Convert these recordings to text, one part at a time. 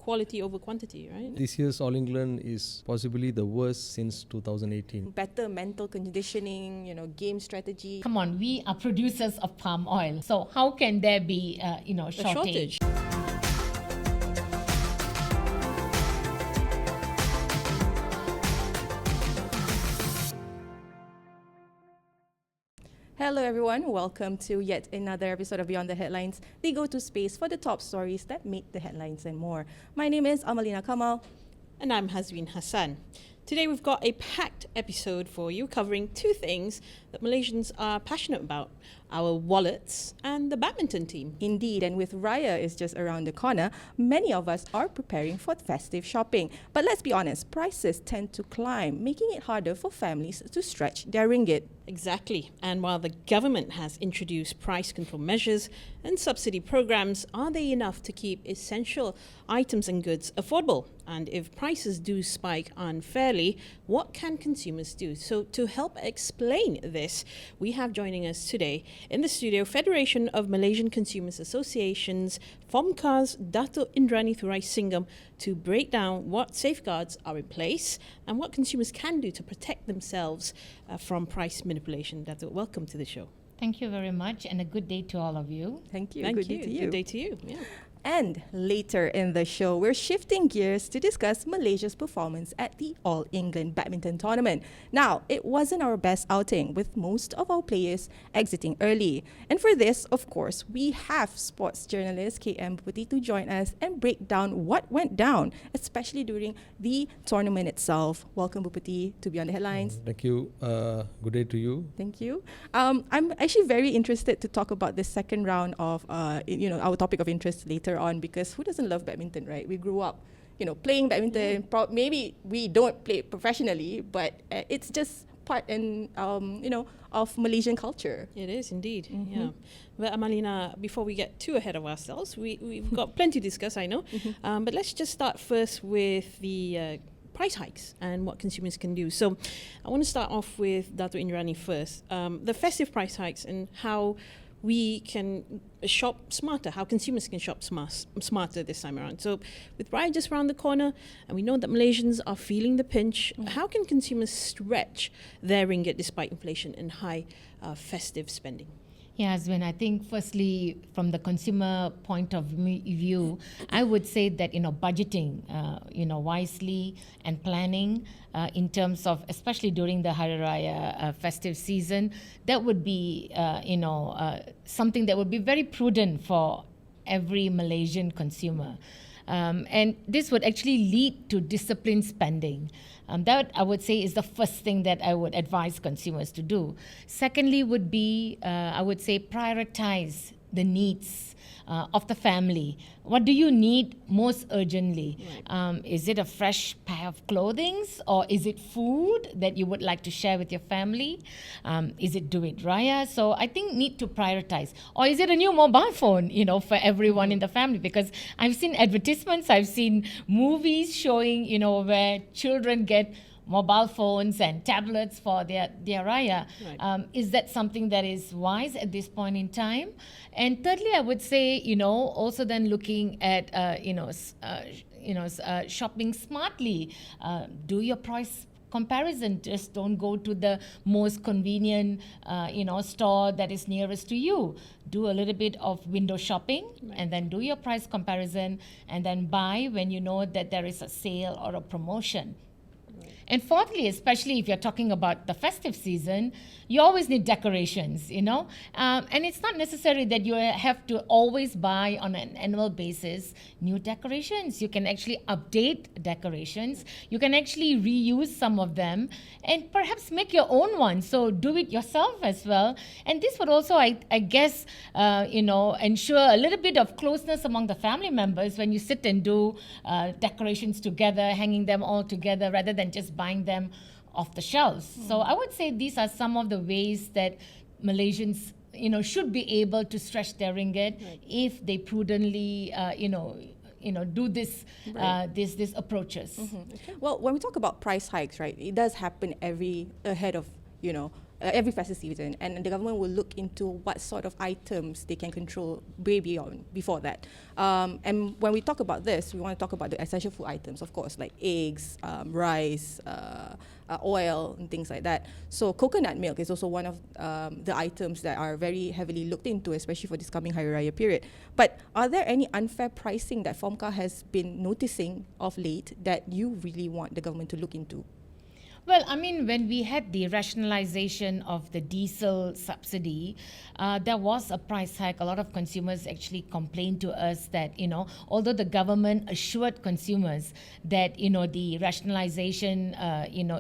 quality over quantity, right? This year's All England is possibly the worst since 2018. Better mental conditioning, game strategy. Come on, we are producers of palm oil. So how can there be, shortage? Hello everyone, welcome to yet another episode of Beyond the Headlines, the go-to space for the top stories that make the headlines and more. My name is Amalina Kamal. And I'm Hazwin Hassan. Today we've got a packed episode for you covering two things that Malaysians are passionate about: our wallets and the badminton team. Indeed, and with Raya is just around the corner, many of us are preparing for festive shopping. But let's be honest, prices tend to climb, making it harder for families to stretch their ringgit. Exactly. And while the government has introduced price control measures and subsidy programs, are they enough to keep essential items and goods affordable? And if prices do spike unfairly, what can consumers do? So to help explain this, we have joining us today in the studio Federation of Malaysian Consumers Associations, FOMCA's Datuk Indrani Thuraisingham, to break down what safeguards are in place and what consumers can do to protect themselves from price manipulation. Datuk, welcome to the show. Thank you very much, and a good day to all of you. Thank you. Thank Good you. day to you. Good day to you. Yeah. And later in the show, we're shifting gears to discuss Malaysia's performance at the All England Badminton Tournament. Now, it wasn't our best outing, with most of our players exiting early. And for this, of course, we have sports journalist KM Boopathy to join us and break down what went down, especially during the tournament itself. Welcome, Boopathy, to Beyond the Headlines. Thank you. Good day to you. Thank you. I'm actually very interested to talk about the second round of, our topic of interest later on, because who doesn't love badminton, right? We grew up, playing badminton. Maybe we don't play it professionally, but it's just part of Malaysian culture. It is indeed, Mm-hmm. yeah. But Amalina, before we get too ahead of ourselves, we've got plenty to discuss, I know. But let's just start first with the price hikes and what consumers can do. So I want to start off with Datuk Indrani first. The festive price hikes and how we can shop smarter, how consumers can shop smarter this time around. So with Raya just around the corner, and we know that Malaysians are feeling the pinch, how can consumers stretch their ringgit despite inflation and high festive spending? Yeah, Azwin, I think firstly, from the consumer point of view, I would say that, budgeting, wisely and planning in terms of, especially during the Hari Raya festive season, that would be, something that would be very prudent for every Malaysian consumer. And this would actually lead to disciplined spending. That, I would say, is the first thing that I would advise consumers to do. Secondly would be, I would say, prioritize the needs of the family. What do you need most urgently? Right. Is it a fresh pair of clothing, or is it food that you would like to share with your family? Is it Duit Raya? So I think need to prioritize. Or is it a new mobile phone, for everyone in the family? Because I've seen advertisements, I've seen movies showing, where children get mobile phones and tablets for their Raya. Right. Is that something that is wise at this point in time? And thirdly, I would say, also then looking at, shopping smartly. Do your price comparison. Just don't go to the most convenient, store that is nearest to you. Do a little bit of window shopping, and then do your price comparison, and then buy when you know that there is a sale or a promotion. And fourthly, especially if you're talking about the festive season, you always need decorations, And it's not necessary that you have to always buy on an annual basis new decorations. You can actually update decorations. You can actually reuse some of them and perhaps make your own one. So do it yourself as well. And this would also, I guess, ensure a little bit of closeness among the family members when you sit and do decorations together, hanging them all together rather than just buying them off the shelves. So I would say these are some of the ways that Malaysians, should be able to stretch their ringgit if they prudently, do this, these approaches. Okay. Well, when we talk about price hikes, right, it does happen ahead of, every festive season, and the government will look into what sort of items they can control way beyond before that. And when we talk about this, we want to talk about the essential food items, of course, like eggs, rice, oil, and things like that. So coconut milk is also one of the items that are very heavily looked into, especially for this coming Hari Raya period. But are there any unfair pricing that FOMCA has been noticing of late that you really want the government to look into? Well, I mean, when we had the rationalization of the diesel subsidy, there was a price hike. A lot of consumers actually complained to us that, although the government assured consumers that, the rationalization,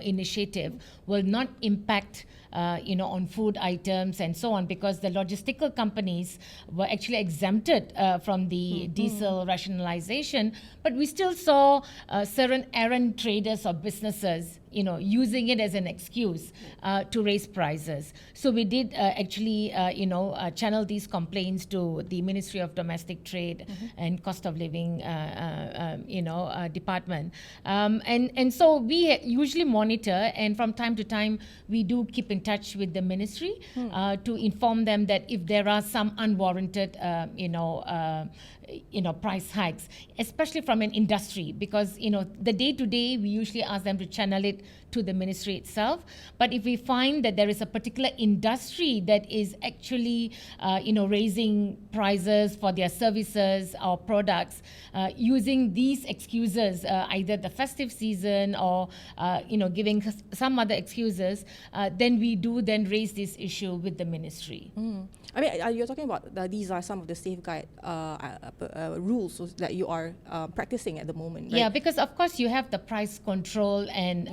initiative will not impact on food items and so on, because the logistical companies were actually exempted from the diesel rationalization, but we still saw certain errant traders or businesses using it as an excuse to raise prices. So we did actually channel these complaints to the Ministry of Domestic Trade and Cost of Living department, and so we usually monitor, and from time to time we do keep in touch with the ministry to inform them that if there are some unwarranted price hikes, especially from an industry, because the day to day we usually ask them to channel it to the ministry itself. But if we find that there is a particular industry that is actually raising prices for their services or products using these excuses, either the festive season or giving some other excuses, then we do then raise this issue with the ministry. I mean, you're talking about these are some of the safeguard rules that you are practicing at the moment, right? Yeah, because of course you have the price control and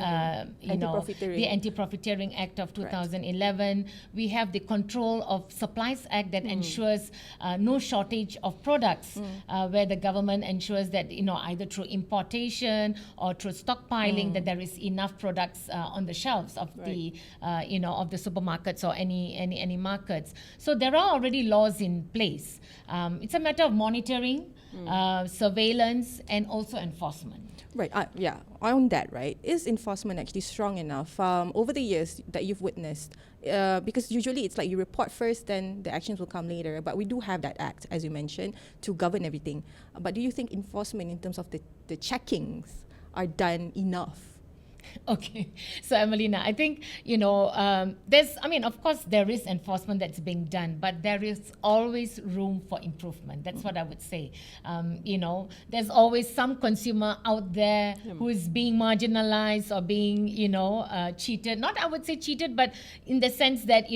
Anti-profiteering. the Anti-Profiteering Act of 2011. Right. We have the Control of Supplies Act that ensures no shortage of products, where the government ensures that either through importation or through stockpiling that there is enough products on the shelves of the of the supermarkets or any markets. So there are already laws in place. It's a matter of monitoring, surveillance, and also enforcement. Right. Yeah. On that, right, is enforcement actually strong enough over the years that you've witnessed? Because usually it's like you report first, then the actions will come later. But we do have that act, as you mentioned, to govern everything. But do you think enforcement in terms of the checkings are done enough? Okay, so Emelina, I think of course there is enforcement that's being done, but there is always room for improvement. That's what I would say. There's always some consumer out there who is being marginalized or being cheated. Not I would say cheated, but in the sense that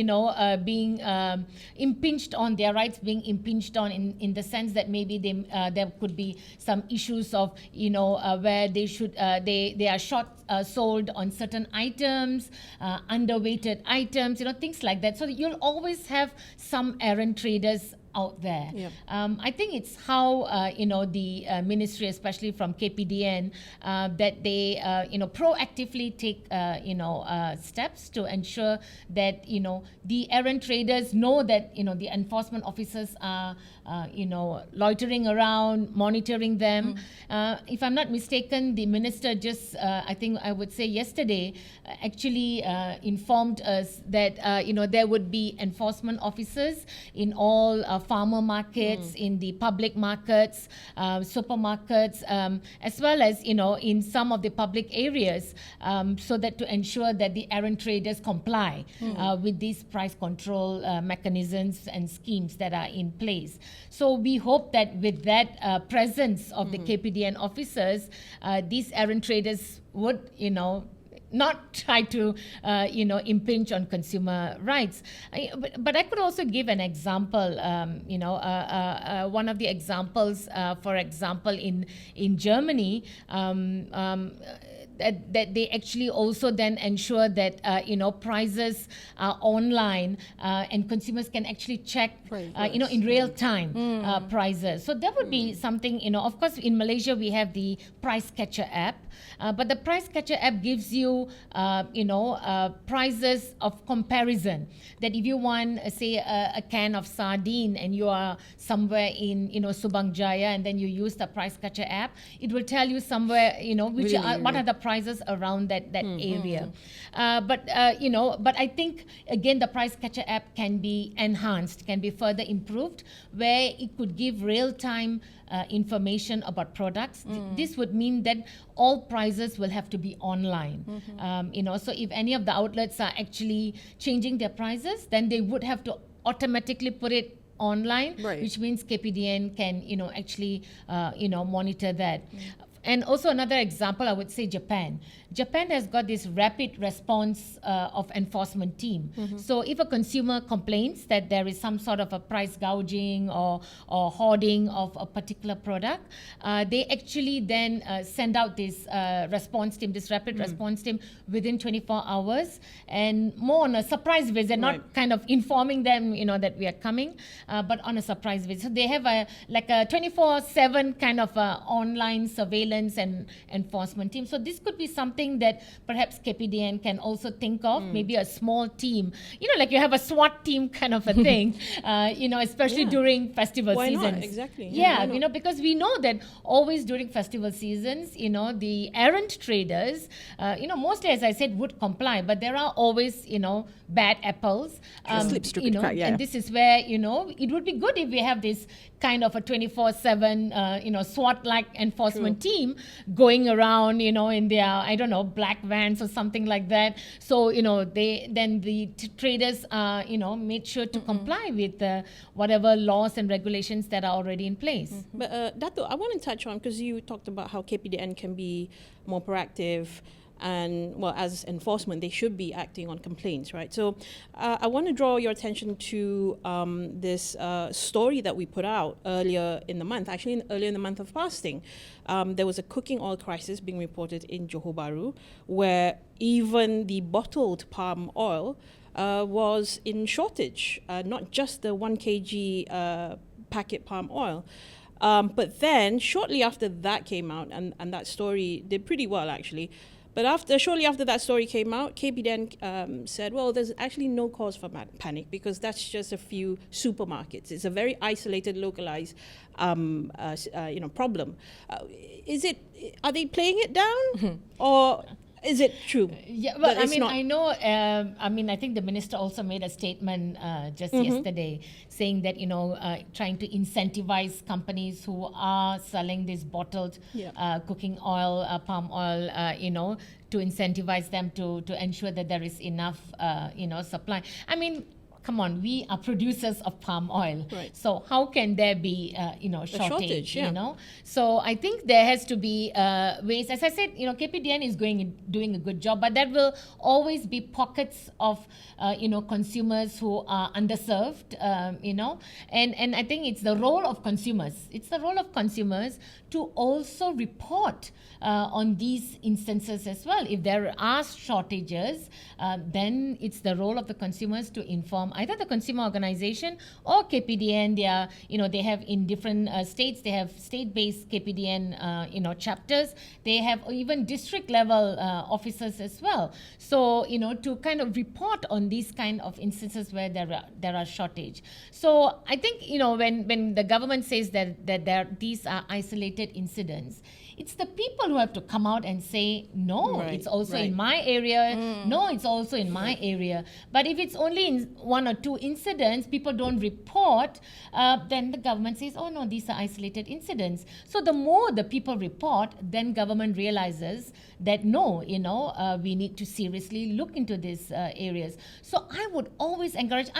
being impinged on, their rights being impinged on in the sense that maybe there could be some issues of where they should they are short sold on certain items, underweighted items, things like that. So you'll always have some errant traders out there. Yep. I think it's how the ministry, especially from KPDN, that they proactively take steps to ensure that the errant traders know that the enforcement officers are loitering around, monitoring them. If I'm not mistaken, the minister just I think I would say yesterday actually informed us that there would be enforcement officers in all farmer markets, in the public markets, supermarkets, as well as in some of the public areas, so that to ensure that the errant traders comply with these price control mechanisms and schemes that are in place. So we hope that with that presence of the KPDN officers, these errant traders would not try to impinge on consumer rights. But I could also give an example. One of the examples, for example, in Germany, that they actually also then ensure that prices are online and consumers can actually check in real time prices. So that would be something. Of course, in Malaysia we have the Price Catcher app, but the Price Catcher app gives you prices of comparison. That if you want, say, a can of sardine and you are somewhere in Subang Jaya and then you use the Price Catcher app, it will tell you somewhere what are the prices prices around that area. But I think again the price catcher app can be enhanced, can be further improved, where it could give real-time information about products. This would mean that all prices will have to be online. So if any of the outlets are actually changing their prices, then they would have to automatically put it online, which means KPDN can actually monitor that. And also another example, I would say Japan. Japan has got this rapid response of enforcement team. So if a consumer complains that there is some sort of a price gouging or hoarding of a particular product, they actually then send out this response team, this rapid response team within 24 hours, and more on a surprise visit, not kind of informing them, that we are coming, but on a surprise visit. So they have a 24/7 kind of online surveillance and enforcement team. So this could be something that perhaps KPDN can also think of, maybe a small team, like you have a SWAT team kind of a thing, especially during festival seasons. Why not? Exactly. Yeah, because we know that always during festival seasons, the errant traders, mostly, as I said, would comply, but there are always, bad apples. Slipstream crack, And this is where, it would be good if we have this kind of a 24/7, SWAT-like enforcement team going around, in their, black vans or something like that. So, the traders are, made sure to comply with whatever laws and regulations that are already in place. But Datuk, I want to touch on, because you talked about how KPDN can be more proactive, and as enforcement, they should be acting on complaints, right? So I want to draw your attention to this story that we put out earlier in the month, earlier in the month of fasting. There was a cooking oil crisis being reported in Johor Bahru, where even the bottled palm oil was in shortage, not just the 1 kg packet palm oil. But then shortly after that came out, and that story did pretty well actually, but shortly after that story came out, KPDN said, well, there's actually no cause for panic, because that's just a few supermarkets. It's a very isolated, localized problem. Are they playing it down? Or is it true? Yeah, well, I know, I think the minister also made a statement just yesterday saying that, trying to incentivize companies who are selling this bottled cooking oil, palm oil, to incentivize them to ensure that there is enough, supply. Come on, we are producers of palm oil. Right. So how can there be, shortage, yeah. So I think there has to be ways. As I said, KPDN is doing a good job, but there will always be pockets of, consumers who are underserved, and I think it's the role of consumers. It's the role of consumers to also report on these instances as well. If there are shortages, then it's the role of the consumers to inform either the consumer organization or KPDN. They have in different states, they have state-based KPDN, chapters. They have even district level officers as well. So, to kind of report on these kind of instances where there are shortage. So I think, when the government says that these are isolated incidents, it's the people who have to come out and say, no, it's also in my area. No, it's also in my area. But if it's only in 1 or 2 incidents, people don't report, then the government says, oh no, these are isolated incidents. So the more the people report, then government realizes that no, we need to seriously look into these areas. So I always encourage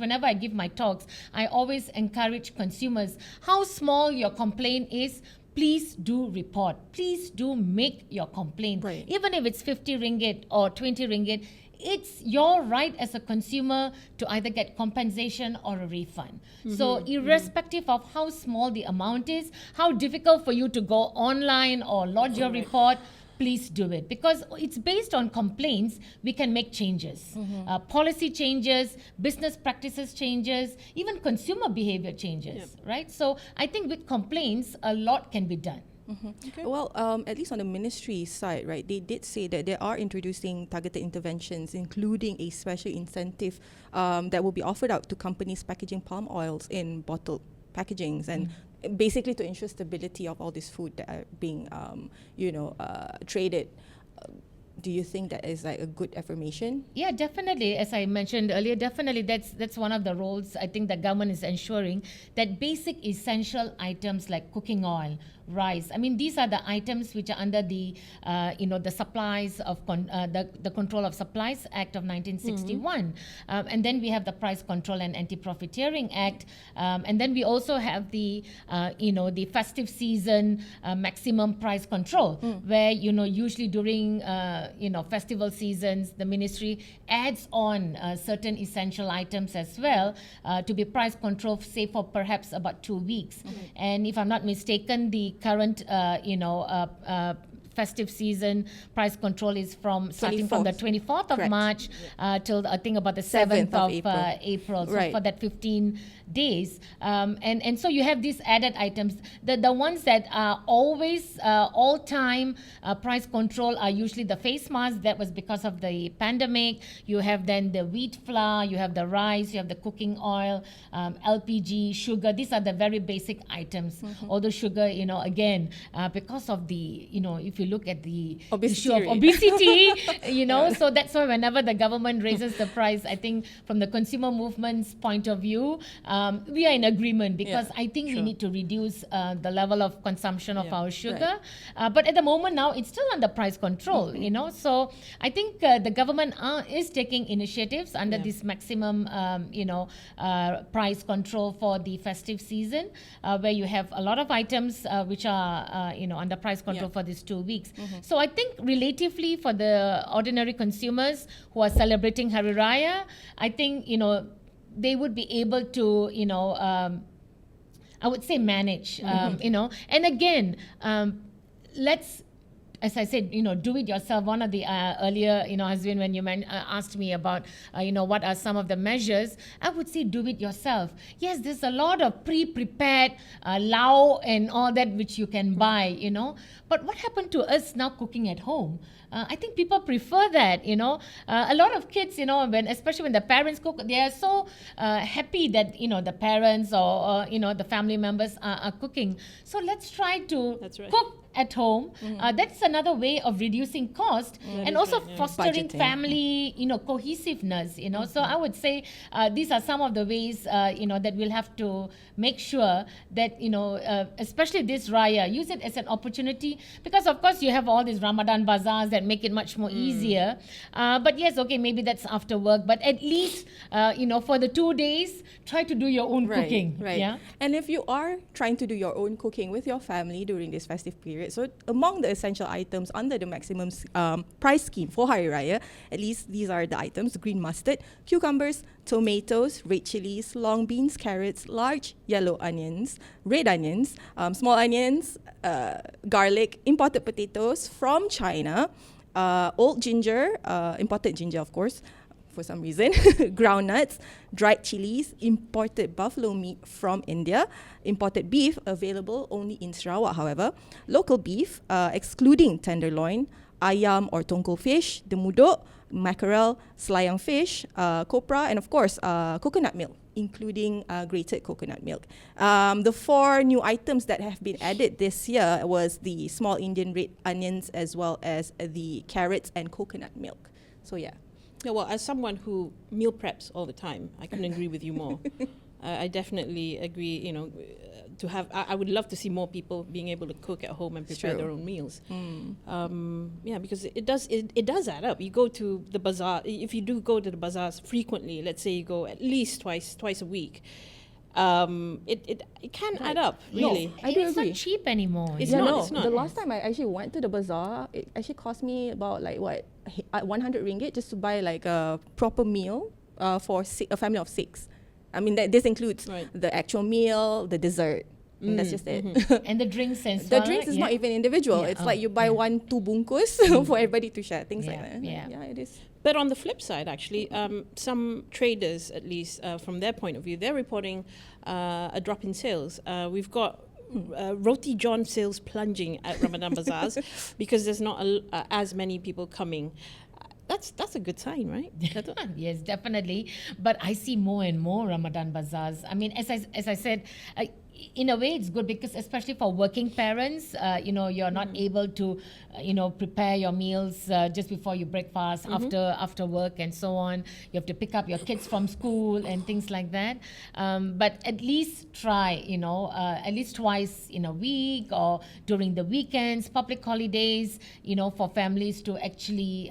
whenever I give my talks, I always encourage consumers, how small your complaint is, please do report. Please do make your complaint. Right. Even if it's 50 ringgit or 20 ringgit, it's your right as a consumer to either get compensation or a refund. So irrespective of how small the amount is, how difficult for you to go online or lodge your report, please do it, because it's based on complaints. We can make changes, policy changes, business practices changes, even consumer behavior changes, right? So I think with complaints, a lot can be done. Okay. Well, at least on the ministry side, right, they did say that they are introducing targeted interventions, including a special incentive that will be offered out to companies packaging palm oils in bottled packagings and basically to ensure stability of all this food that are being, traded. Do you think that is like a good affirmation? Yeah, definitely. As I mentioned earlier, definitely that's one of the roles I think the government is ensuring, that basic essential items like cooking oil, rice. I mean, these are the items which are under the the supplies of the Control of Supplies Act of 1961, and then we have the Price Control and Anti-Profiteering Act, and then we also have the the festive season maximum price control, where usually during festival seasons the ministry adds on certain essential items as well to be price controlled, say for perhaps about 2 weeks. And if I'm not mistaken, the current festive season price control is starting from the 24th of Correct. March till I think about the 7th of April. So Right. for that 15 days, and so you have these added items. The ones that are always all time price control are usually the face masks. That was because of the pandemic. You have then the wheat flour, you have the rice, you have the cooking oil, LPG, sugar. These are the very basic items. Although sugar, again, because of the if you look at the issue of obesity, so that's why whenever the government raises the price, I think from the consumer movement's point of view, we are in agreement, because I think we need to reduce the level of consumption of our sugar. But at the moment now, it's still under price control, So I think the government is taking initiatives under this maximum, price control for the festive season, where you have a lot of items which are, under price control for these 2 weeks. So I think relatively for the ordinary consumers who are celebrating Hari Raya, I think, they would be able to, I would say manage, and again, let's, as I said, do it yourself. One of the earlier, Hazwin, when you asked me about, what are some of the measures, I would say do it yourself. Yes, there's a lot of pre-prepared lau and all that which you can buy, But what happened to us now cooking at home? I think people prefer that, A lot of kids, especially when the parents cook, they are so happy that, the parents or the family members are cooking. So let's try to cook at home. That's another way of reducing cost and also fostering Budgeting. family, cohesiveness, So I would say these are some of the ways, that we'll have to make sure that, especially this Raya, use it as an opportunity, because of course you have all these Ramadan bazaars that make it much more easier. But yes, okay, maybe that's after work, but at least, for the 2 days, try to do your own cooking. Right. Yeah. And if you are trying to do your own cooking with your family during this festive period, so among the essential items under the maximum price scheme for Hari Raya, at least these are the items: green mustard, cucumbers, tomatoes, red chilies, long beans, carrots, large yellow onions, red onions, small onions, garlic, imported potatoes from China, old ginger, imported ginger of course, for some reason, groundnuts, dried chilies, imported buffalo meat from India, imported beef available only in Sarawak, however, local beef, excluding tenderloin, ayam or tongkol fish, demuduk, mackerel, selayang fish, copra, and of course, coconut milk, including grated coconut milk. The 4 new items that have been added this year was the small Indian red onions, as well as the carrots and coconut milk. So yeah. Yeah, well, as someone who meal preps all the time, I couldn't agree with you more. I definitely agree, I would love to see more people being able to cook at home and prepare their own meals. Because it does add up. You go to the bazaar, if you do go to the bazaars frequently, let's say you go at least twice a week, it can add up, really. No, I do It's agree. not cheap anymore. It's not. The last time I actually went to the bazaar, it actually cost me about 100 ringgit just to buy like a proper meal for a family of 6. I mean, this includes the actual meal, the dessert. And that's just it. And the drinks and The drinks is not even individual. It's like you buy 1-2 bungkus for everybody to share, things like that. Yeah, it is. But on the flip side, actually, some traders, at least from their point of view, they're reporting a drop in sales. We've got roti john sales plunging at Ramadan bazaars because there's not as many people coming. That's a good sign, right? Yes, definitely. But I see more and more Ramadan bazaars. I mean, as I said, in a way, it's good because especially for working parents, you're not able to, prepare your meals just before your breakfast, after work and so on. You have to pick up your kids from school and things like that. But at least try, at least twice in a week or during the weekends, public holidays, for families to actually,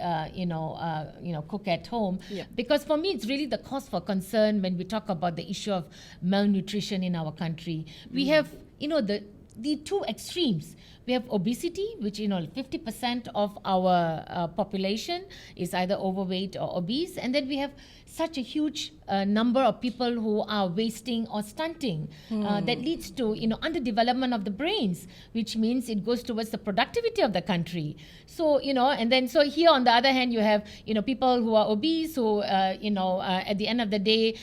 cook at home. Yeah. Because for me, it's really the cause for concern when we talk about the issue of malnutrition in our country. We have, the two extremes. We have obesity, which 50% of our population is either overweight or obese, and then we have such a huge number of people who are wasting or stunting. That leads to underdevelopment of the brains, which means it goes towards the productivity of the country. So and then so here on the other hand, you have people who are obese who at the end of the day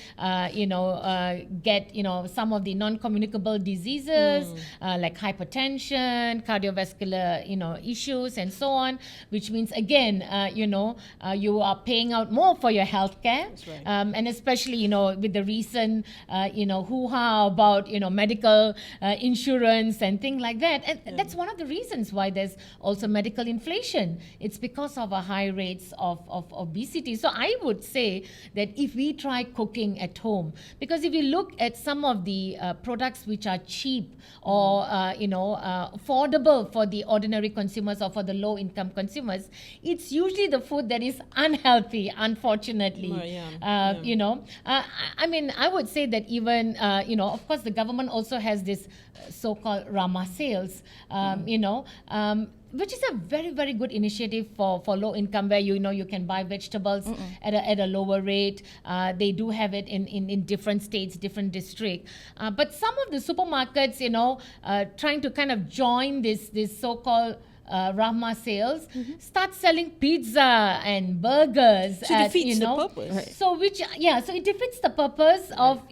get some of the non-communicable diseases like hypertension, cardiovascular issues and so on, which means again you are paying out more for your health care. That's right. And especially with the recent hoo-ha about medical insurance and things like that, and that's one of the reasons why there's also medical inflation. It's because of a high rates of obesity. So I would say that if we try cooking at home, because if you look at some of the products which are cheap or affordable for the ordinary consumers or for the low income consumers, it's usually the food that is unhealthy, unfortunately. I mean, I would say that even, of course, the government also has this so-called Rama sales, which is a very, very good initiative for low income, where you can buy vegetables at a lower rate. They do have it in different states, different districts. But some of the supermarkets, trying to kind of join this so-called Rahma sales, start selling pizza and burgers. So it defeats the purpose. Right. So it defeats the purpose of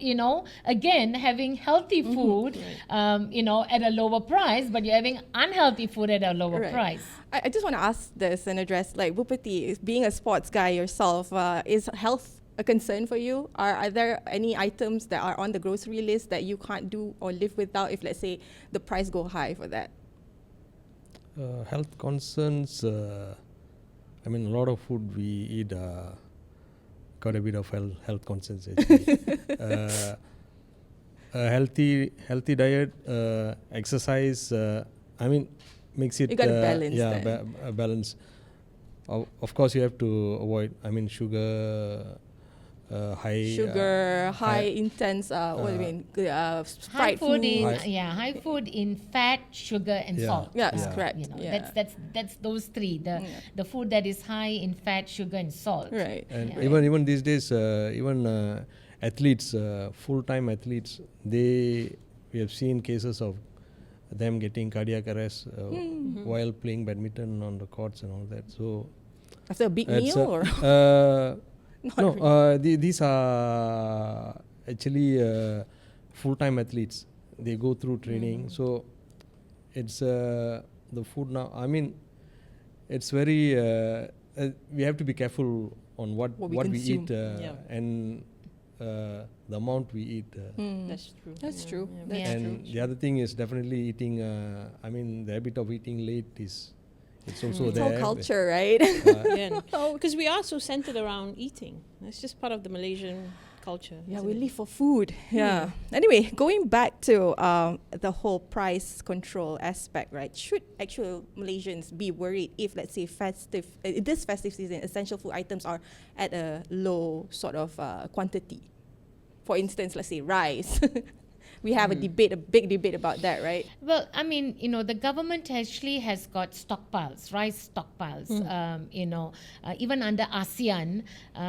again having healthy food, at a lower price, but you're having unhealthy food at a lower Right. price. I just want to ask this and address, like, Boopathy, being a sports guy yourself, is health a concern for you? Are there any items that are on the grocery list that you can't do or live without if, let's say, the price go high for that? Health concerns, I mean, a lot of food we eat got a bit of health concerns actually. A healthy diet, exercise, I mean, makes it... You got to balance that. Balance. Of course, you have to avoid, I mean, sugar, high intense, what do you mean? High Fried food food. high food in fat, sugar, and salt. Yes, correct. That's those three. The food that is high in fat, sugar, and salt. Right. And even these days, even athletes, full-time athletes, we have seen cases of them getting cardiac arrest while playing badminton on the courts and all that. So After a big meal or? These are actually full-time athletes. They go through training. So it's the food now. I mean, it's very. We have to be careful on what we eat and the amount we eat. That's true. That's true. Yeah. That's And true. the other thing is definitely eating. I mean, the habit of eating late it's also It's there. all culture, right? Because we are so centered around eating. It's just part of the Malaysian culture. Yeah, isn't we it? live for food. Yeah. Anyway, going back to the whole price control aspect, right? Should actual Malaysians be worried if, let's say, this festive season, essential food items are at a low sort of quantity? For instance, let's say rice. We have a big debate about that, right? Well, I mean, the government actually has got stockpiles, rice stockpiles. Even under ASEAN,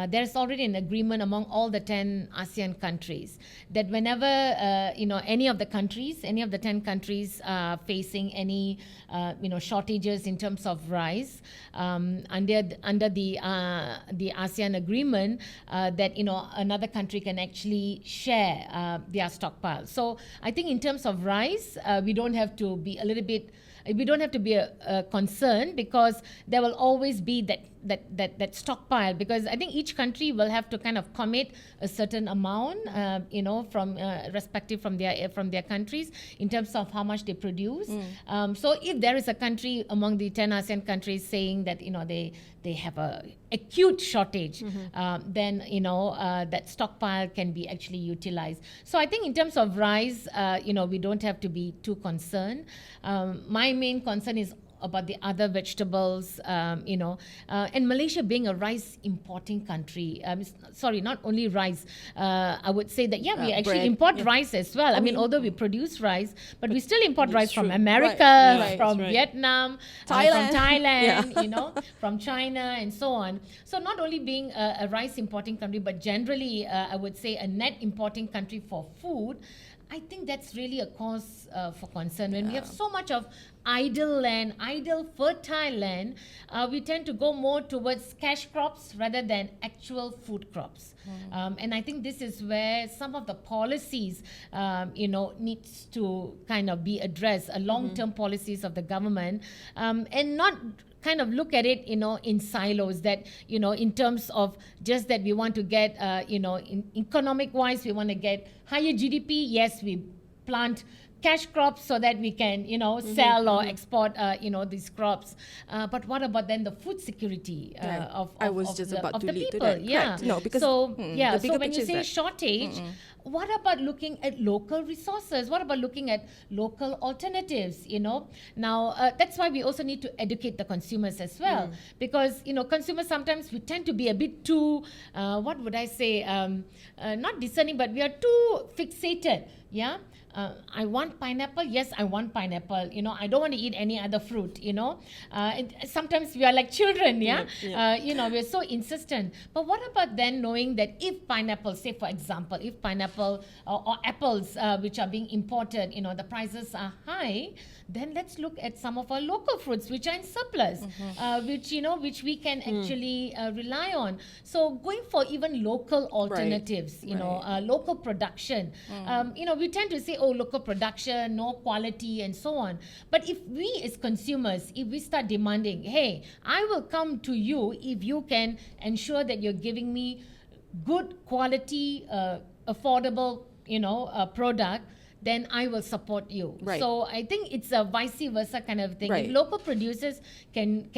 there's already an agreement among all the 10 ASEAN countries that whenever, any of the 10 countries are facing any, shortages in terms of rice, under the ASEAN agreement, that, another country can actually share their stockpiles. So I think in terms of rice, we don't have to be concerned, because there will always be that stockpile, because I think each country will have to kind of commit a certain amount, from respective from their countries in terms of how much they produce. So if there is a country among the 10 ASEAN countries saying that they have a acute shortage, then that stockpile can be actually utilized. So I think in terms of rice, we don't have to be too concerned. My main concern is about the other vegetables, and Malaysia being a rice importing country. Sorry, not only rice. I would say that, we actually bread, import rice as well. I mean, although we produce rice, but we still import rice from true. America, Right. from Right. Vietnam, Thailand. from Thailand, from China and so on. So not only being a rice importing country, but generally, I would say a net importing country for food. I think that's really a cause for concern. When we have so much of idle land, idle fertile land, we tend to go more towards cash crops rather than actual food crops. And I think this is where some of the policies, needs to kind of be addressed, long-term policies of the government, and not kind of look at it, in silos, that, in terms of just that we want to get, in economic wise, we want to get higher GDP. Yes, we plant cash crops so that we can, sell or export, these crops. But what about then the food security of I was just the, about of to the lead to people? that. Yeah. Correct. No, because so the bigger when you picture is say that- shortage, what about looking at local resources? What about looking at local alternatives? Now that's why we also need to educate the consumers as well, because consumers sometimes we tend to be a bit too, what would I say, not discerning, but we are too fixated. Yeah. I want pineapple. Yes, I want pineapple. I don't want to eat any other fruit. Sometimes we are like children. Yeah. We're so insistent. But what about then knowing that if pineapple, say for example, if pineapple or apples which are being imported, the prices are high, then let's look at some of our local fruits which are in surplus, which we can actually rely on. So going for even local alternatives, local production. We tend to say, local production, no quality, and so on. But if we as consumers, if we start demanding, hey, I will come to you if you can ensure that you're giving me good quality, affordable, product, then I will support you. Right. So I think it's a vice versa kind of thing. Right. If local producers can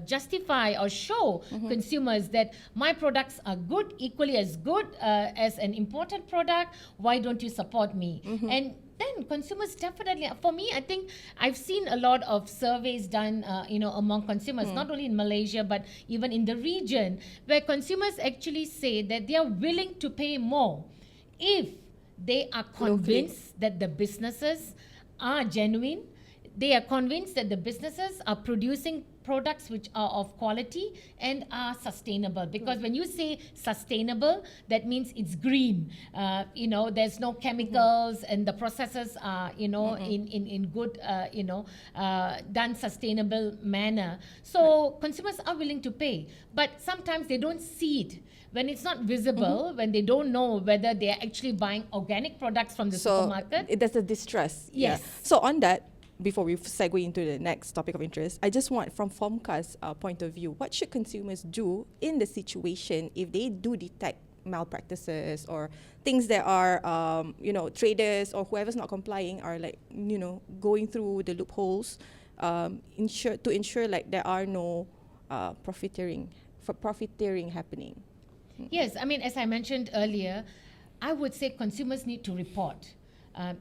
justify or show consumers that my products are good, equally as good as an imported product, why don't you support me? And then consumers definitely, for me, I think I've seen a lot of surveys done, among consumers, not only in Malaysia, but even in the region, where consumers actually say that they are willing to pay more if they are convinced that the businesses are genuine. They are convinced that the businesses are producing products which are of quality and are sustainable. Because when you say sustainable, that means it's green. There's no chemicals, and the processes are, in good, done sustainable manner. So consumers are willing to pay, but sometimes they don't see it. When it's not visible, when they don't know whether they are actually buying organic products from the supermarket. There's a distress. Yes. So on that, before we segue into the next topic of interest, I just want, from FOMCA's point of view, what should consumers do in the situation if they do detect malpractices or things that are, traders or whoever's not complying are going through the loopholes, to ensure like there are no profiteering happening. Yes, I mean, as I mentioned earlier, I would say consumers need to report.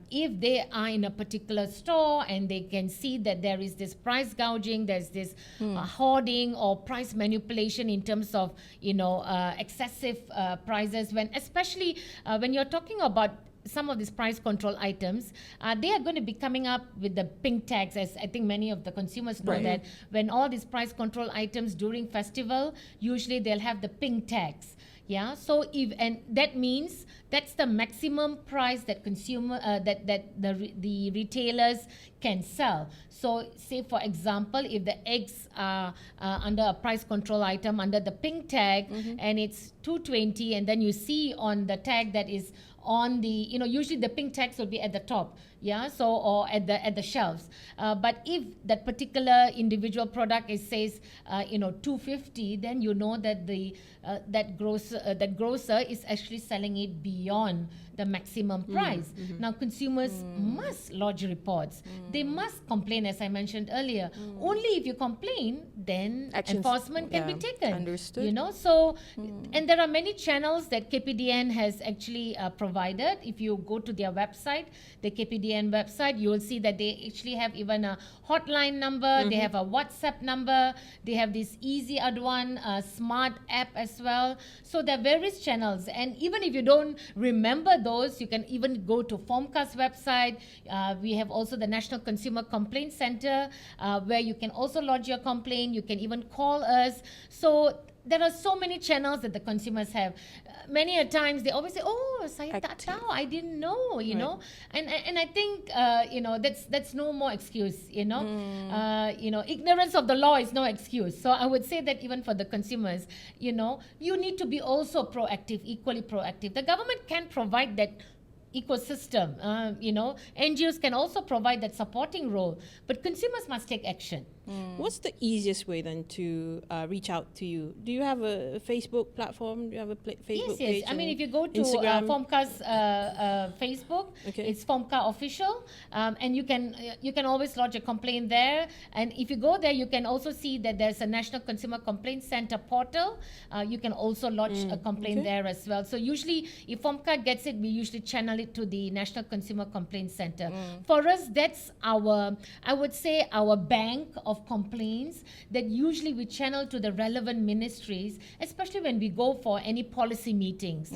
If they are in a particular store and they can see that there is this price gouging, there's this hoarding or price manipulation in terms of, excessive prices, especially when you're talking about some of these price control items, they are going to be coming up with the pink tags, as I think many of the consumers know that when all these price control items during festival, usually they'll have the pink tags. Yeah, so and that means that's the maximum price that the retailers can sell. So say for example, if the eggs are under a price control item under the pink tag and it's 220, and then you see on the tag that is on the, usually the pink tags will be at the top. Yeah, so or at the shelves. But if that particular individual product says 250, then you know that that grocer is actually selling it beyond the maximum price. Now consumers must lodge reports. They must complain, as I mentioned earlier. Only if you complain, then Actions, enforcement can be taken. understood. So and there are many channels that KPDN has actually provided. If you go to their website, the KPDN website, you will see that they actually have even a hotline number. They have a WhatsApp number. They have this Easy Aduan smart app as well. So there are various channels, and even if you don't remember those, you can even go to FOMCA's website. We have also the National Consumer Complaint Center, where you can also lodge your complaint. You can even call us. So there are so many channels that the consumers have. Many a times they always say, "Oh, saya tak tahu, I didn't know," know. And I think that's no more excuse. Ignorance of the law is no excuse. So I would say that even for the consumers, you need to be also proactive, equally proactive. The government can provide that ecosystem. NGOs can also provide that supporting role, but consumers must take action. What's the easiest way then to reach out to you? Do you have a Facebook platform? Do you have a Facebook page? Yes. I mean, if you go to Instagram? FOMCA's Facebook, it's FOMCA official, and you can always lodge a complaint there. And if you go there, you can also see that there's a National Consumer Complaint Center portal. You can also lodge a complaint there as well. So usually, if FOMCA gets it, we usually channel it to the National Consumer Complaint Center. For us, that's I would say our bank of complaints that usually we channel to the relevant ministries, especially when we go for any policy meetings.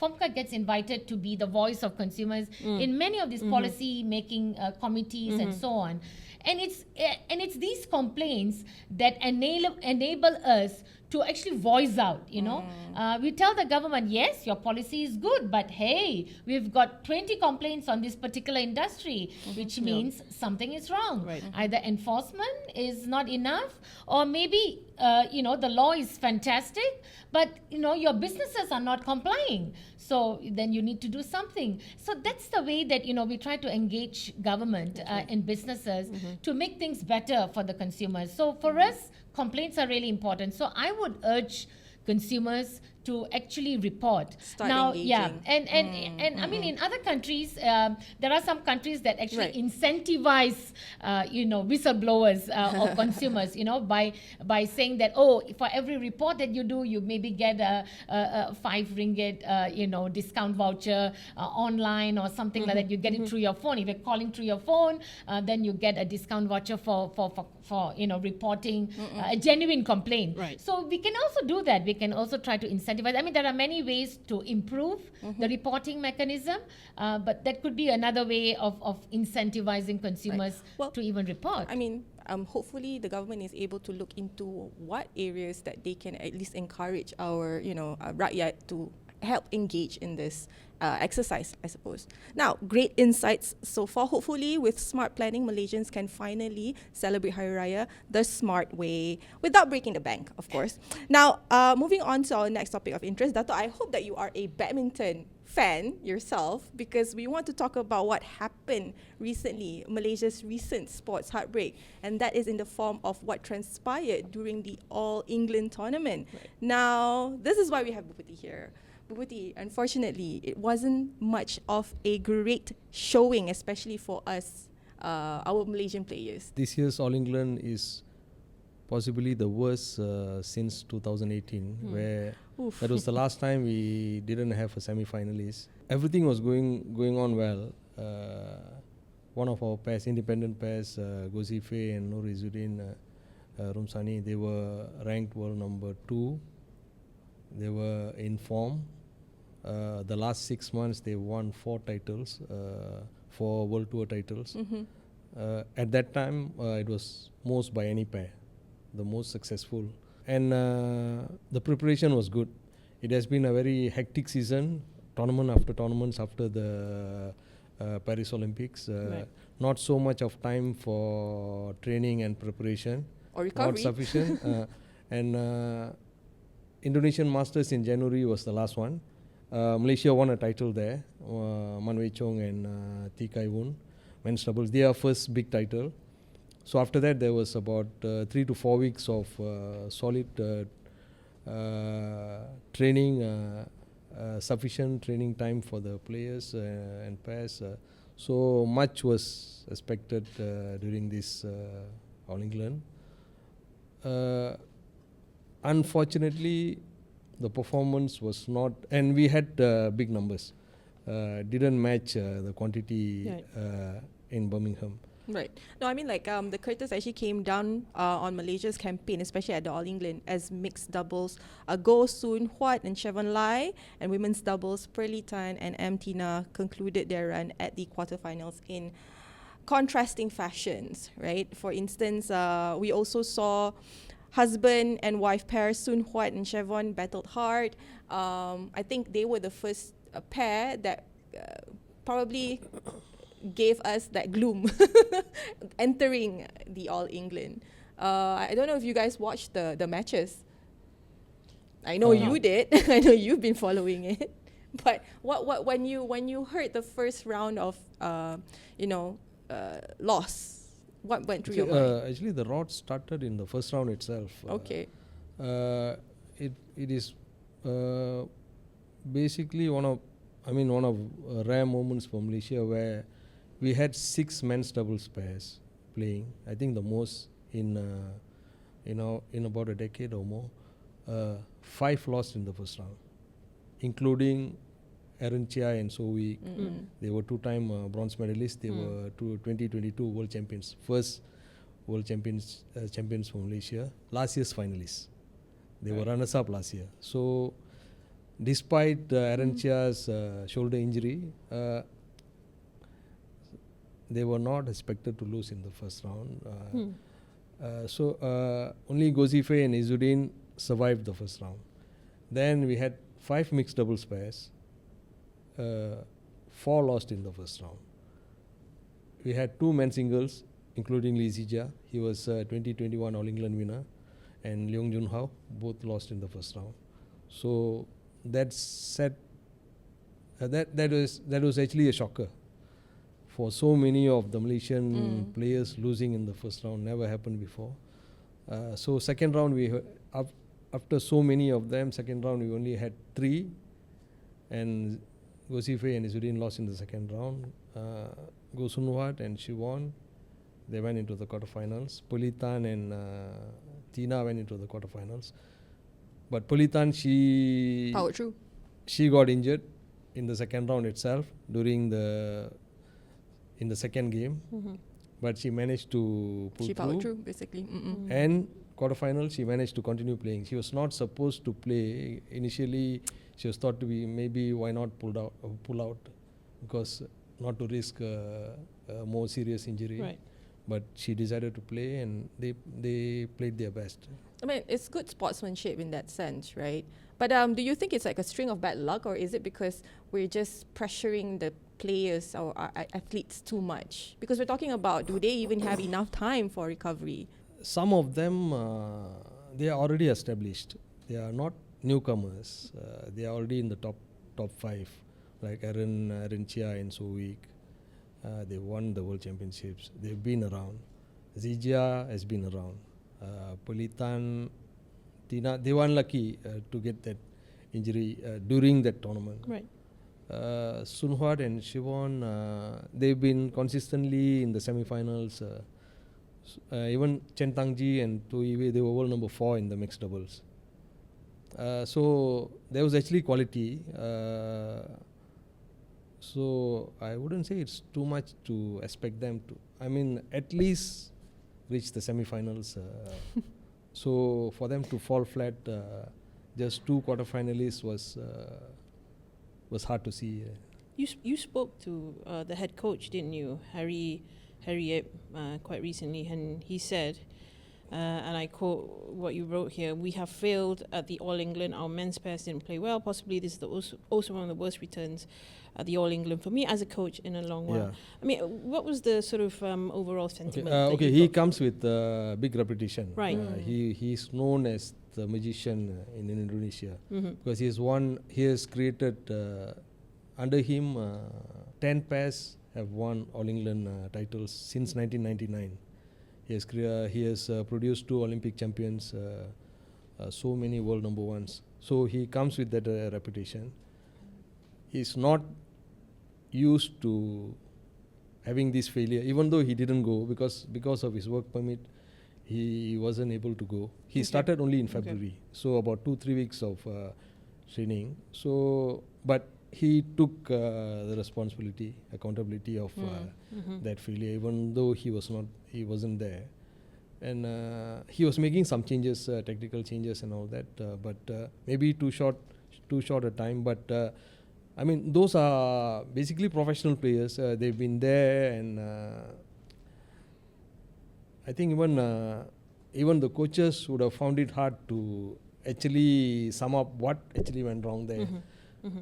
FOMCA gets invited to be the voice of consumers in many of these policy making committees and so on. And it's these complaints that enable us to actually voice out. We tell the government, yes, your policy is good, but hey, we've got 20 complaints on this particular industry, which means something is wrong. Right. Either enforcement is not enough, or maybe the law is fantastic, but your businesses are not complying. So then you need to do something. So that's the way that we try to engage government and businesses to make things better for the consumers. So for us, complaints are really important. So I would urge consumers to actually report. Start now, engaging. And I mean, in other countries, there are some countries that actually incentivize, whistleblowers or consumers, by saying that, for every report that you do, you maybe get a 5 ringgit, discount voucher online or something like that. You get it through your phone. If you're calling through your phone, then you get a discount voucher for reporting a genuine complaint. Right. So we can also do that. We can also try to incentivize. I mean, there are many ways to improve the reporting mechanism, but that could be another way of incentivizing consumers to even report. I mean, hopefully the government is able to look into what areas that they can at least encourage our, rakyat to help engage in this exercise, I suppose. Now, great insights so far. Hopefully, with smart planning, Malaysians can finally celebrate Hari Raya the smart way, without breaking the bank, of course. Now, moving on to our next topic of interest, Datuk, I hope that you are a badminton fan yourself, because we want to talk about what happened recently, Malaysia's recent sports heartbreak, and that is in the form of what transpired during the All England tournament. Right. Now, this is why we have Boopathy here. Boopathy, unfortunately, it wasn't much of a great showing, especially for us, our Malaysian players. This year's All England is possibly the worst since 2018, where that was the last time we didn't have a semi-finalist. Everything was going on well. One of our pairs, independent pairs, Gozife and Nur Izzuddin Rumsani, they were ranked world number 2. They were in form. The last 6 months, they won 4 titles, 4 World Tour titles. At that time, it was most by any pair, the most successful. And the preparation was good. It has been a very hectic season, tournament after tournaments after the Paris Olympics. Not so much of time for training and preparation. Or recovery. Not sufficient. And Indonesian Masters in January was the last one. Malaysia won a title there, Man Wei Chong and Thi Kai Woon. men's doubles. Their first big title. So after that, there was about 3 to 4 weeks of solid training, sufficient training time for the players and pairs. So much was expected during this All England. Unfortunately, the performance was not, and we had big numbers. Didn't match the quantity in Birmingham. Right. No, I mean the curtains actually came down on Malaysia's campaign, especially at the All England, as mixed doubles. Goh Soon Huat and Chevon Lai, and women's doubles, Pearly Tan and M. Tina concluded their run at the quarterfinals in contrasting fashions, right? For instance, we also saw husband and wife pair, Soon Huat and Chevon, battled hard. I think they were the first pair that probably gave us that gloom entering the All England. I don't know if you guys watched the matches. I know you did. I know you've been following it. But what when you heard the first round of loss, what went through your mind? Actually, the rot started in the first round itself. Okay. It is basically one of rare moments for Malaysia where we had 6 men's doubles pairs playing. I think the most in about a decade or more. 5 lost in the first round, including Aaron Chia and So Week. They were 2-time bronze medalists. They were 2022 world champions, first world champions for Malaysia. Last year's finalists. They were runners-up last year. So, despite Aaron Chia's shoulder injury, they were not expected to lose in the first round. So only Gozife and Izzuddin survived the first round. Then we had 5 mixed doubles pairs. 4 lost in the first round. We had 2 men's singles, including Lee Zijia. He was 2021 All England winner, and Leong Jun Hao, both lost in the first round. So that was actually a shocker for so many of the Malaysian players losing in the first round. Never happened before. So second round, after so many of them, second round we only had 3, and Gozife and Izzuddin lost in the second round. Goh Soon Huat and Chevon, they went into the quarterfinals. Politan and Tina went into the quarterfinals. But Politan, Powered through. She got injured in the second round itself in the second game. But she managed to pull through. She powered through, basically. And quarterfinal, she managed to continue playing. She was not supposed to play. Initially, she was thought to be maybe why not pull out, because not to risk a more serious injury. Right. But she decided to play, and they played their best. I mean, it's good sportsmanship in that sense, right? But do you think it's like a string of bad luck, or is it because we're just pressuring the players or our athletes too much? Because we're talking about, do they even have enough time for recovery? Some of them, they are already established. They are not newcomers. They are already in the top 5, like Aaron Chia and So Week. They won the world championships. They've been around. Zijia has been around. Politan, Tina, they were unlucky to get that injury during that tournament. Right. Soon Huat and Chevon, they've been consistently in the semi-finals. Even Chen Tangji and Tuiwe, they were world number 4 in the mixed doubles. So there was actually quality. So I wouldn't say it's too much to expect them to. I mean, at least reach the semi-finals. So for them to fall flat, just 2 quarterfinalists was hard to see. You spoke to the head coach, didn't you, Harry Yip, quite recently, and he said, and I quote what you wrote here: "We have failed at the All England. Our men's pairs didn't play well. Possibly this is also one of the worst returns at the All England for me as a coach in a long while." Yeah. I mean, what was the sort of overall sentiment? Okay, he comes with big reputation. Right. He's known as the magician in Indonesia, because he has created under him 10 pairs have won All England titles since 1999. He has produced 2 Olympic champions, so many world number ones. So he comes with that reputation. He's not used to having this failure, even though he didn't go because of his work permit. He wasn't able to go. He started only in February, so about 2-3 weeks of training. So, but he took the responsibility, accountability of that failure, even though he wasn't there, and he was making some changes, technical changes and all that, but maybe too short a time. But I mean, those are basically professional players. They've been there, and I think even the coaches would have found it hard to actually sum up what actually went wrong there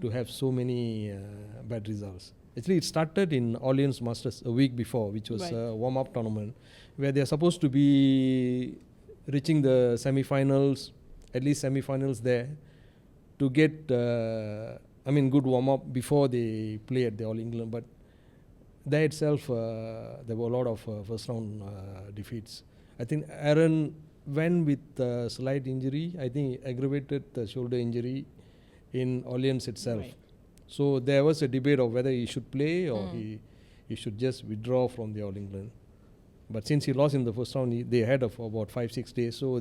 to have so many bad results. Actually, it started in Orleans Masters a week before, which was a warm-up tournament, where they're supposed to be reaching the semi-finals, at least semi-finals there, to get good warm-up before they play at the All England. But there itself, there were a lot of first-round defeats. I think Aaron went with a slight injury. I think he aggravated the shoulder injury in Orleans itself. Right. So there was a debate of whether he should play or he should just withdraw from the All England. But since he lost in the first round, they had about 5-6 days, so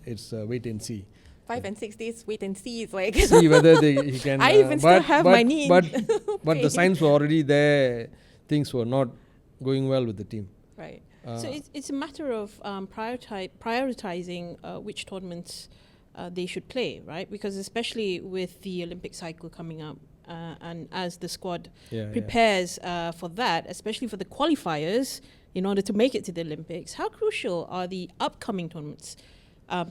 it's wait and see. 5 and 6 days, wait and see. It's like see whether he can. I even still have my knee. But the signs were already there. Things were not going well with the team. Right. So it's a matter of prioritizing which tournaments they should play, right? Because especially with the Olympic cycle coming up, and as the squad prepares for that, especially for the qualifiers, in order to make it to the Olympics, how crucial are the upcoming tournaments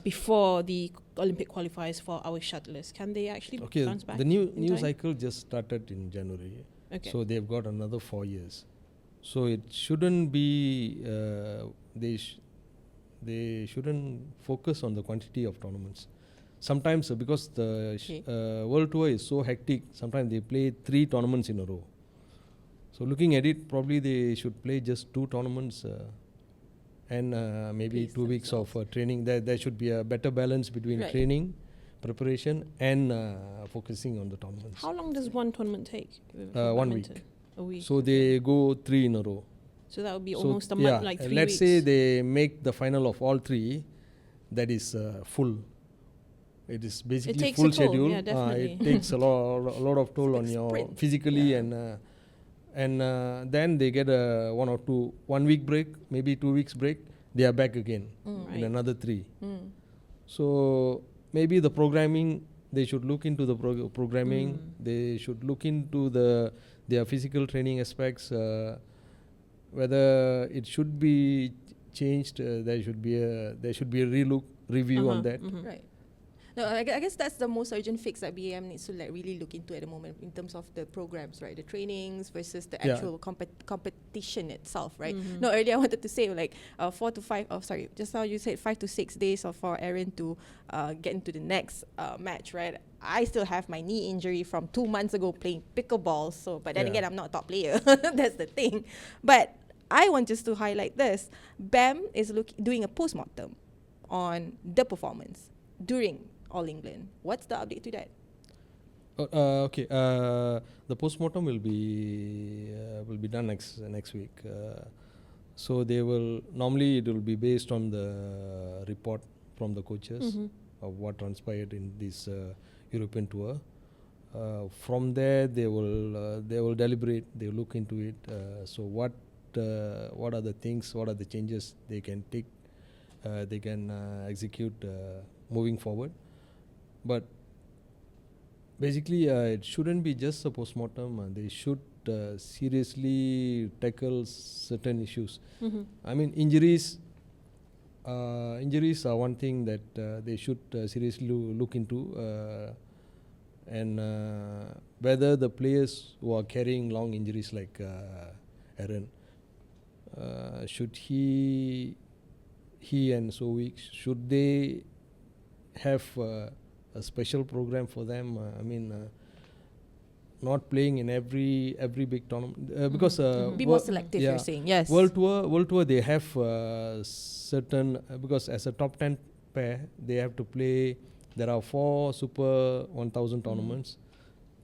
before the Olympic qualifiers for our shuttlers? Can they actually bounce back? The new cycle just started in January. Okay. So they've got another 4 years. So it shouldn't be, they shouldn't focus on the quantity of tournaments. Sometimes because the World Tour is so hectic, sometimes they play 3 tournaments in a row. So looking at it, probably they should play just 2 tournaments and maybe 2 weeks of training. There should be a better balance between training, preparation and focusing on the tournaments. How long does one tournament take? 1 week. A week. So they go 3 in a row. So that would be almost a month, like 3 weeks. Let's say they make the final of all 3, that is full. It is basically full schedule. Yeah, definitely. It takes a lot of toll on your physically and then they get a 1 week break, maybe 2 weeks break. They are back again in another 3. So maybe the programming, they should look into the programming. They should look into their physical training aspects, whether it should be changed. There should be a review on that. Right. No, I guess that's the most urgent fix that BAM needs to really look into at the moment in terms of the programs, right? The trainings versus the actual competition itself, right? No, earlier I wanted to say just now you said 5 to 6 days for Aaron to get into the next match, right? I still have my knee injury from 2 months ago playing pickleball. So, but then again, I'm not a top player. That's the thing. But I want just to highlight this. BAM is doing a post-mortem on the performance during All England. What's the update to that? Okay. The post-mortem will be done next week. So they will normally it will be based on the report from the coaches of what transpired in this European tour. From there, they will deliberate. They will look into it. So what are the things? What are the changes they can take? They can execute moving forward. But basically, it shouldn't be just a post-mortem. They should seriously tackle certain issues. I mean, injuries are one thing that they should seriously look into, and whether the players who are carrying long injuries like Aaron, should he and Sowick, should they have a special program for them? not playing in every big tournament because Be more selective, you're saying. Yes. World Tour they have certain because as a top 10 pair they have to play. There are 4 Super 1000 tournaments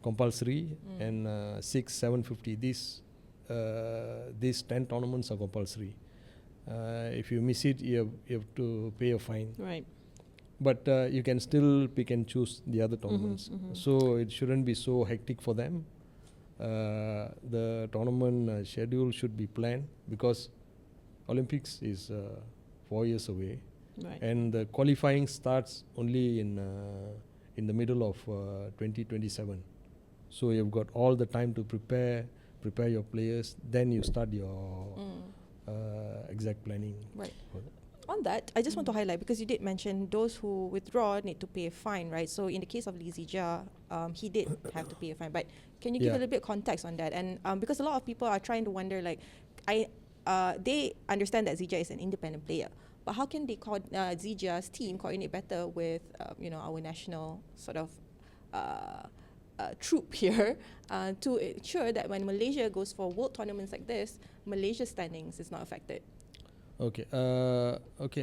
compulsory and 6 750. These 10 tournaments are compulsory. If you miss it, you have to pay a fine. Right. But you can still pick and choose the other tournaments. So it shouldn't be so hectic for them. The tournament schedule should be planned because Olympics is 4 years away. Right. And the qualifying starts only in the middle of 2027. So you've got all the time to prepare your players. Then you start your exact planning. Right. On that, I just want to highlight, because you did mention those who withdraw need to pay a fine, right? So in the case of Lee Zijia, he did have to pay a fine. But can you give a little bit of context on that? And because a lot of people are trying to wonder, like, they understand that Zijia is an independent player, but how can they Zijia's team coordinate better with our national sort of troop here to ensure that when Malaysia goes for world tournaments like this, Malaysia's standings is not affected? Okay.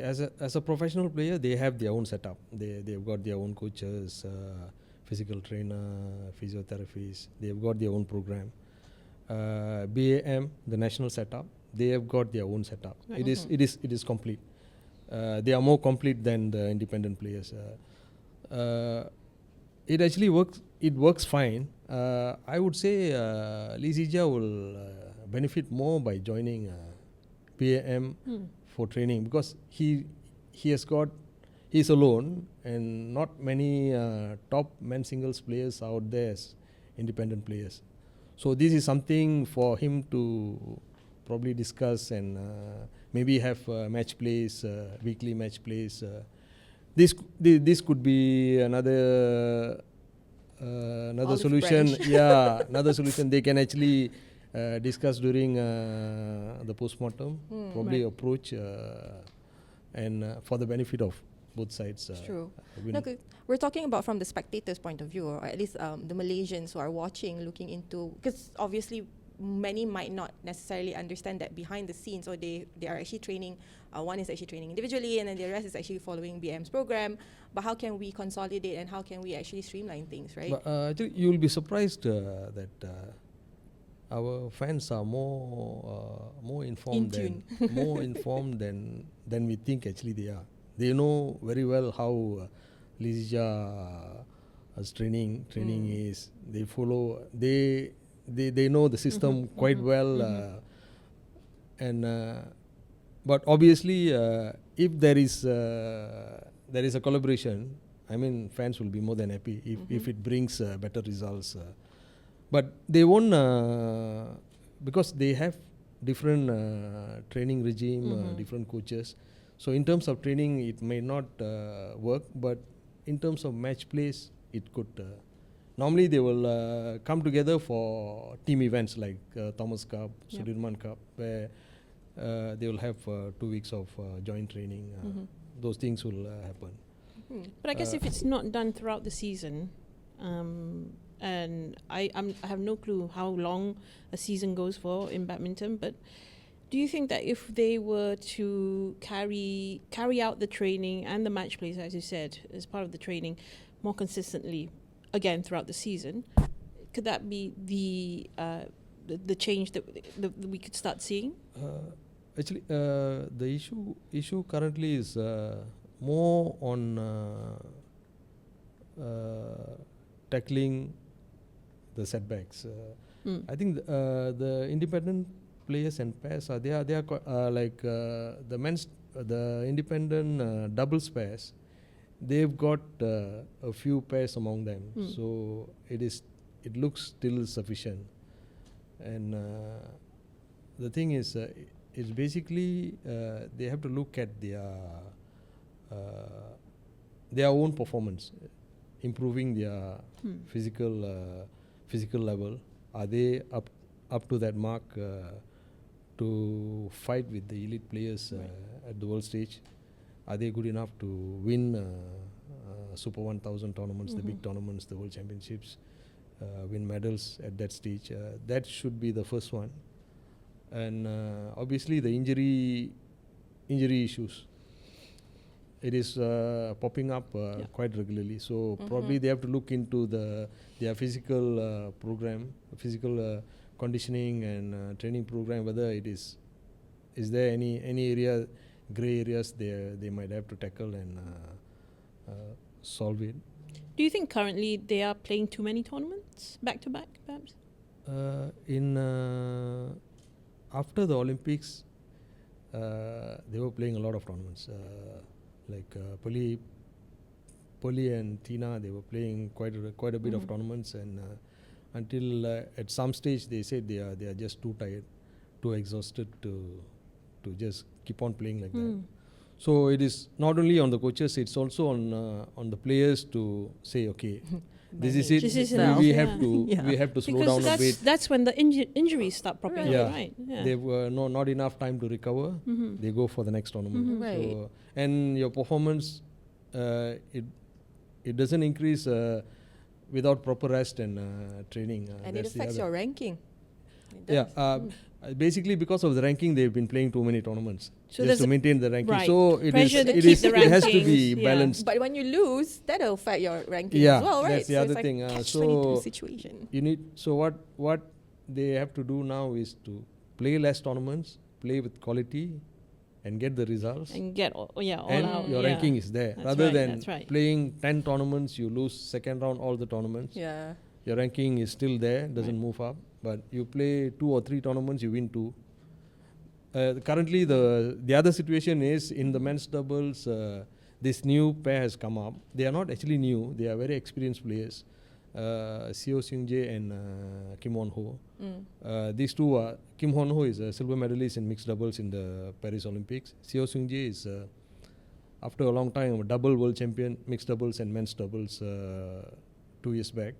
As a professional player, they have their own setup. They've got their own coaches, physical trainer, physiotherapists. They've got their own program. BAM, the national setup, they have got their own setup. Right. It is complete. They are more complete than the independent players. It actually works. It works fine. I would say Lee Zijia will benefit more by joining BAM for training, because he's alone and not many top men's singles players out there as independent players. So this is something for him to probably discuss and maybe have match plays, weekly match plays. This could be another solution. Yeah, another solution they can actually discuss during the post-mortem, probably approach and for the benefit of both sides. True. Okay. We're talking about from the spectators' point of view, or at least the Malaysians who are watching, looking into, because obviously many might not necessarily understand that behind the scenes, or they are actually training, one is actually training individually and then the rest is actually following BM's program. But how can we consolidate and how can we actually streamline things, right? But I think you will be surprised that our fans are more informed than we think actually they are. They know very well how Lee Zijia's training is. They follow. They know the system quite well, and but obviously, if there is a collaboration, I mean, fans will be more than happy if it brings better results. But they won't, because they have different training regime, different coaches. So in terms of training, it may not work, but in terms of match plays, it could. Normally, they will come together for team events like Thomas Cup, Sudirman Cup, where they will have 2 weeks of joint training. Those things will happen. But I guess if it's not done throughout the season, and I have no clue how long a season goes for in badminton, but do you think that if they were to carry out the training and the match plays, as you said, as part of the training more consistently, again throughout the season, could that be the change that we could start seeing? Actually, the issue currently is more on tackling the setbacks. I think the independent players and pairs are like the independent doubles pairs. They've got a few pairs among them, so it looks still sufficient. And the thing is, it's basically they have to look at their own performance, improving their physical level. Are they up to that mark to fight with the elite players at the world stage? Are they good enough to win Super 1000 tournaments, the big tournaments, the world championships? win medals at that stage. That should be the first one. And obviously the injury issues. It is popping up quite regularly. So probably they have to look into their physical program, physical conditioning and training program. Whether it is there any area, grey areas they might have to tackle and solve it. Do you think currently they are playing too many tournaments back to back, perhaps? After the Olympics, they were playing a lot of tournaments. Like Polly and Tina, they were playing quite a bit of tournaments, and until at some stage they said they are just too tired, too exhausted to just keep on playing like that. So it is not only on the coaches; it's also on the players to say, okay, this is it. This is we enough. we have to slow Because down a bit. that's when the injuries start popping up, right? Yeah. They were not enough time to recover. They go for the next tournament. Right. So, and your performance, it doesn't increase without proper rest and training. And it affects your ranking. Basically because of the ranking, they've been playing too many tournaments So just to maintain the ranking. right. So it Pressure to it keep the has to be rankings, yeah. balanced. But when you lose, that'll affect your ranking Yeah, as well, right? that's the so other it's thing. Like So catch-22 situation. You need what they have to do now is to play less tournaments, play with quality, and get the results. And get all and out. your yeah. ranking is there. That's Rather right, than that's right. playing 10 tournaments, you lose second round all the tournaments. Yeah. Your ranking is still there, doesn't move up. But you play 2 or 3 tournaments, you win 2. Currently, the other situation is in the men's doubles. This new pair has come up. They are not actually new. They are very experienced players. Seo Seung-jae and Kim Won-ho. These two are, Kim Won-ho is a silver medalist in mixed doubles in the Paris Olympics. Seo Seung-jae is, after a long time, a double world champion, mixed doubles and men's doubles 2 years back.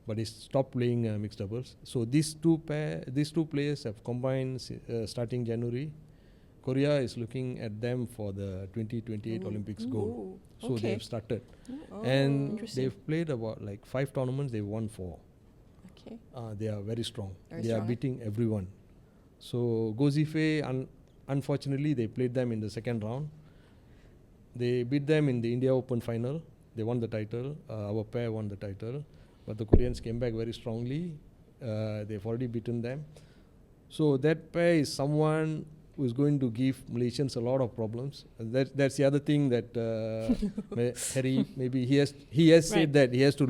But he stopped playing mixed doubles. So these two players have combined starting January. Korea is looking at them for the 2028 Olympics gold. So okay. they have started. Oh, And interesting. they've played about like 5 tournaments, they've won 4. Okay. They are very strong. Very They strong, are beating everyone. So Go Zifei, unfortunately, they played them in the second round. They beat them in the India Open final. They won the title. Our pair won the title. But the Koreans came back very strongly. They've already beaten them. So that pair is someone who is going to give Malaysians a lot of problems. That's the other thing that Harry, maybe he has said that he has to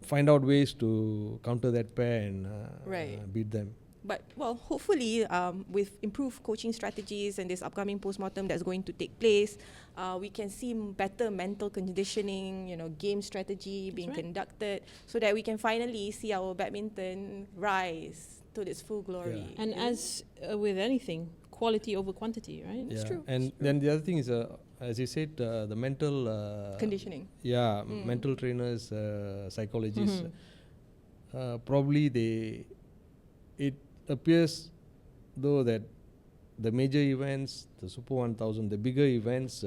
find out ways to counter that pair and beat them. But, well, hopefully, with improved coaching strategies and this upcoming post-mortem that's going to take place, we can see better mental conditioning, game strategy being conducted, so that we can finally see our badminton rise to its full glory. Yeah. And as with anything, quality over quantity, right? It's true. And then the other thing is, as you said, the mental Conditioning. Yeah, mental trainers, psychologists. Probably it appears though that the major events, the Super 1000, the bigger events,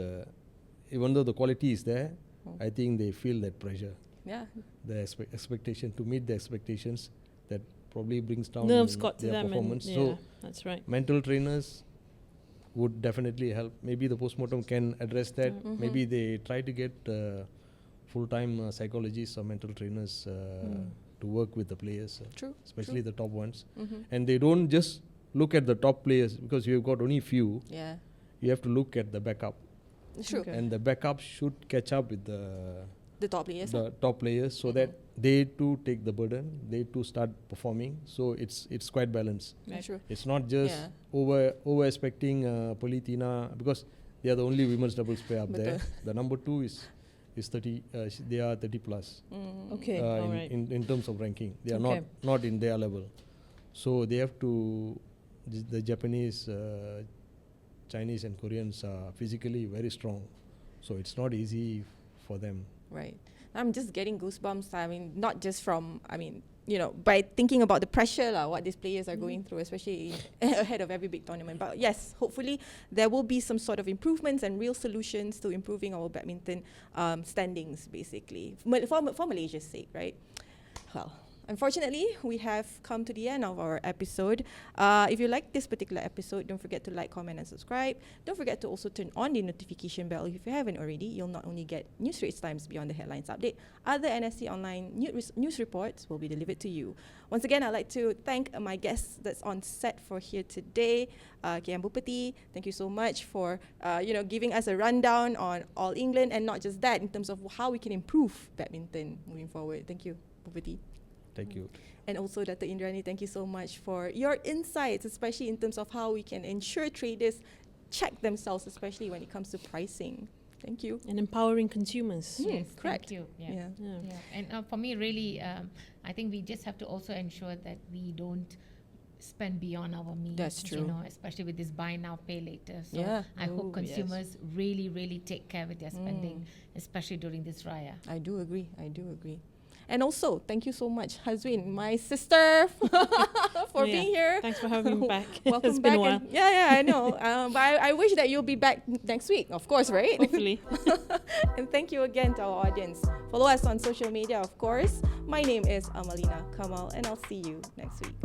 even though the quality is there, I think they feel that pressure. Yeah. The expectation to meet the expectations, that probably brings down Nerves got to their them. performance. And, So that's right. mental trainers would definitely help. Maybe the post-mortem can address that. Maybe they try to get full-time psychologists or mental trainers to work with the players, especially the top ones. And they don't just look at the top players, because you've got only few. Yeah. You have to look at the backup. True. Okay. And the backup should catch up with The top players. the top players, so that they too take the burden, they too start performing. So it's quite balanced. Yeah, true. It's not just over expecting Politina, because they are the only women's doubles pair up there. The number 2 is 30. They are 30 plus. Okay, all right. in terms of ranking, they are Okay. not in their level. So they have to. The Japanese, Chinese, and Koreans are physically very strong. So it's not easy for them. Right. I'm just getting goosebumps. I mean, not just from, by thinking about the pressure what these players are going through, especially ahead of every big tournament. But yes, hopefully there will be some sort of improvements and real solutions to improving our badminton standings, basically, for Malaysia's sake, right? Well, unfortunately, we have come to the end of our episode. If you like this particular episode, don't forget to like, comment, and subscribe. Don't forget to also turn on the notification bell if you haven't already. You'll not only get news Straits Times Beyond the Headlines update, other NSC online news reports will be delivered to you. Once again, I'd like to thank my guests that's on set for here today, KM Boopathy. Thank you so much for giving us a rundown on All England, and not just that, in terms of how we can improve badminton moving forward. Thank you, Boopathy. Thank you. And also, Datuk Indrani, thank you so much for your insights, especially in terms of how we can ensure traders check themselves, especially when it comes to pricing. Thank you. And empowering consumers. Yes, correct. thank you. Yeah. And for me, really, I think we just have to also ensure that we don't spend beyond our means. That's true. Especially with this buy now, pay later. So Yeah. I hope Oh, yes. consumers really, really take care with their spending, especially during this raya. I do agree. And also, thank you so much, Hazwin, my sister, for being here. Thanks for having me back. Welcome It's back. been a while. I know. But I wish that you'll be back next week, of course, right? Hopefully. And thank you again to our audience. Follow us on social media, of course. My name is Amalina Kamal, and I'll see you next week.